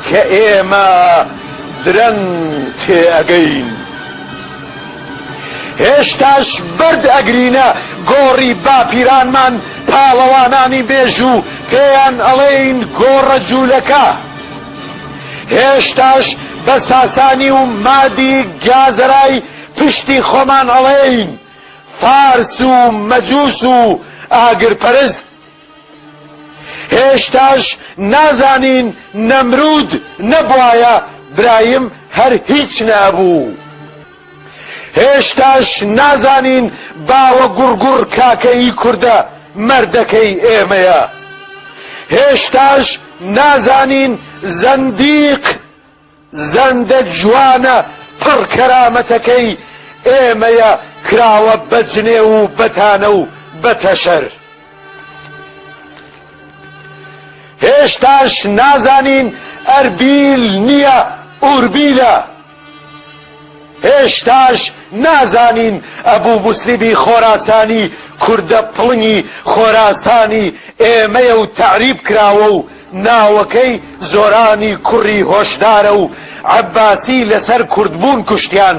کە ئێمە درەنگ تێئەگەین هێشتاش بەرد ئەگرینە گۆڕی باپیرانمان پاڵەوانانی بێژ و پێیان ئەڵێین گۆڕە جوولەکە هێشتاش بە ساسانی و مادی گازەرای پشتی خۆمان ئەڵێین فارس و مەجووس و ئاگرپەرست هێشتاش نازانین نەمرود نەبوایە برایم هەر هیچ نابوو هێشتاش نازانین باوە گوڕگوڕ کاکەی کوردە مەردەکەی ئێمەیە هێشتاش نازانین زەندیق زەندە جوانە پڕ کەرامەتەکەی ئێمەیە کراوە بەجنێ و بەتانە و بەتەشەر هێشتاش نازانین ئەربیل نییە ئوربیلە هێشتاش نازانین ئەبوو موسلیمی خۆراسانی کوردە پڵنی خۆراسانی ئێمەیە و تعریب کراوە و ناوەکەی زۆرانی کوڕی هۆشدارە و عەباسی لەسەر کوردبوون کوشتیان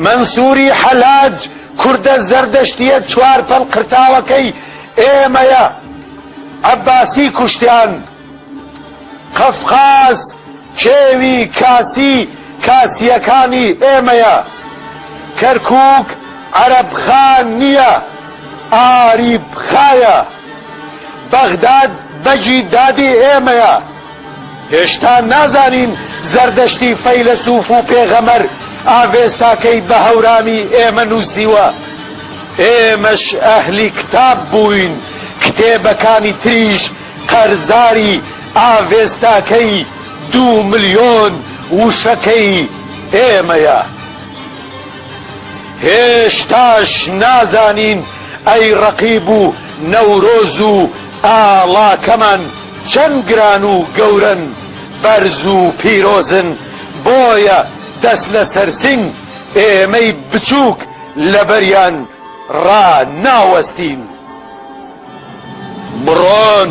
مەنسووری حەلاج کوردە زەردەشتیە چوار پەل قرتاوەکەی ئێمەیە عەباسی کوشتیان قەفقاز کێوی کاسیەکانی ئێمەیە کەرکووک عەرەبخان نییە ئاریبخایە بەغداد بەجی دادی ئێمەیە هێشتا نازانین زەردەشتی فەیلسوف و پێغەمەر ئاڤێستاکەی بە هەورامی ئێمە نووسیوە ئێمەش ئەهلی کتاب بووین کتێبەکانی تریش قەرزاری ئاڤێستاکەی 2 ملیۆن وشەکەی ئێمەیە هێشتاش نازانین ئەی ڕەقیب و نەورۆز و ئاڵاکەمان چەند گران و گەورن بەرز و پیرۆزن بۆیە دەست لە سەرسنگ ئێمەی بچووک لەبەریان ڕاناوەستین بڕۆن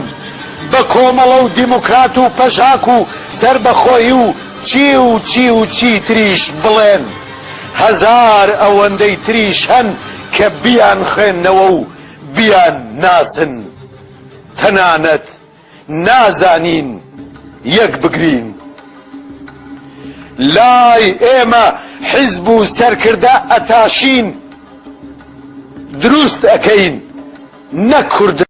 بە کۆمەڵە و دیموکرات و پەژاک و سەربەخۆیی و چی تریش بڵێن هەزار ئەوەندەی تریش هەن کە بیان خوێندنەوە و بیان ناسن تەنانەت نازانین یەک بگرین لای ئێمە حیزب و سەرکردە ئەتاشین دروست ئەکەین نەک کورد